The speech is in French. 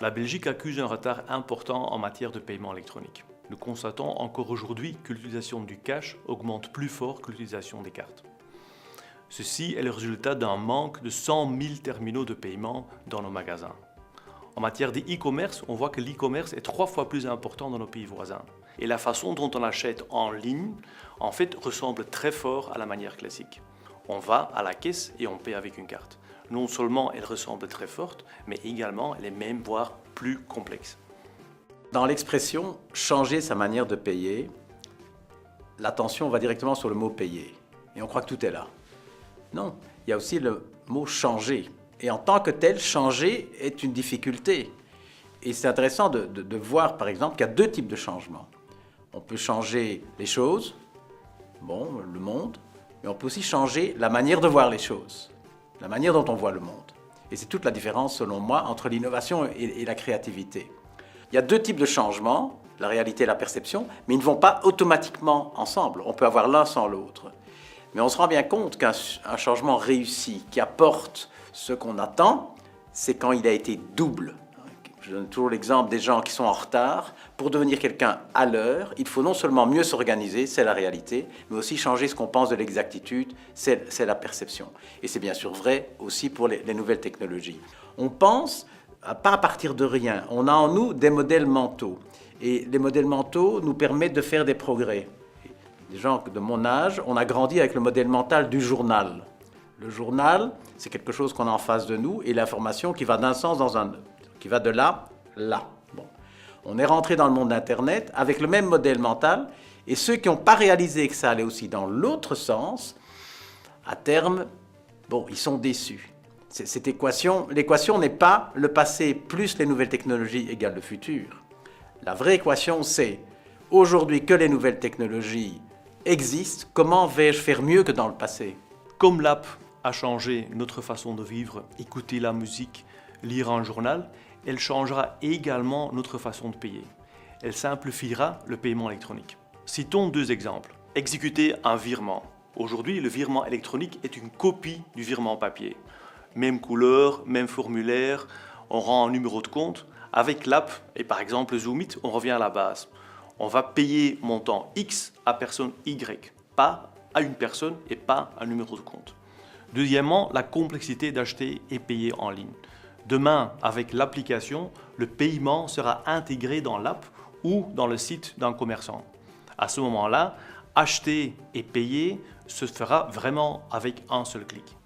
La Belgique accuse un retard important en matière de paiement électronique. Nous constatons encore aujourd'hui que l'utilisation du cash augmente plus fort que l'utilisation des cartes. Ceci est le résultat d'un manque de 100 000 terminaux de paiement dans nos magasins. En matière de e-commerce, on voit que l'e-commerce est 3 fois plus important dans nos pays voisins. Et la façon dont on achète en ligne, en fait, ressemble très fort à la manière classique. On va à la caisse et on paie avec une carte. Non seulement elle ressemble très forte, mais également elle est même voire plus complexe. Dans l'expression « changer sa manière de payer », l'attention va directement sur le mot « payer ». Et on croit que tout est là. Non, il y a aussi le mot « changer ». Et en tant que tel, changer est une difficulté. Et c'est intéressant de voir, par exemple, qu'il y a 2 types de changements. On peut changer les choses, le monde, mais on peut aussi changer la manière de voir les choses, la manière dont on voit le monde. Et c'est toute la différence, selon moi, entre l'innovation et la créativité. Il y a 2 types de changements, la réalité et la perception, mais ils ne vont pas automatiquement ensemble. On peut avoir l'un sans l'autre. Mais on se rend bien compte qu'un changement réussi, qui apporte ce qu'on attend, c'est quand il a été double. Je donne toujours l'exemple des gens qui sont en retard. Pour devenir quelqu'un à l'heure, il faut non seulement mieux s'organiser, c'est la réalité, mais aussi changer ce qu'on pense de l'exactitude, c'est la perception. Et c'est bien sûr vrai aussi pour les nouvelles technologies. On pense pas à partir de rien. On a en nous des modèles mentaux. Et les modèles mentaux nous permettent de faire des progrès. Des gens de mon âge, on a grandi avec le modèle mental du journal. Le journal, c'est quelque chose qu'on a en face de nous et l'information qui va d'un sens dans un autre, qui va de là, là. Bon. On est rentré dans le monde d'Internet avec le même modèle mental et ceux qui n'ont pas réalisé que ça allait aussi dans l'autre sens, à terme, ils sont déçus. Cette équation, l'équation n'est pas le passé plus les nouvelles technologies égale le futur. La vraie équation, c'est aujourd'hui que les nouvelles technologies existent, comment vais-je faire mieux que dans le passé? Comme l'app a changé notre façon de vivre, écouter la musique, lire un journal, elle changera également notre façon de payer. Elle simplifiera le paiement électronique. Citons 2 exemples. Exécuter un virement. Aujourd'hui, le virement électronique est une copie du virement papier. Même couleur, même formulaire, on rend un numéro de compte. Avec l'app et par exemple Zoomit, on revient à la base. On va payer montant X à personne Y, pas à une personne et pas un numéro de compte. Deuxièmement, la complexité d'acheter et payer en ligne. Demain, avec l'application, le paiement sera intégré dans l'app ou dans le site d'un commerçant. À ce moment-là, acheter et payer se fera vraiment avec un seul clic.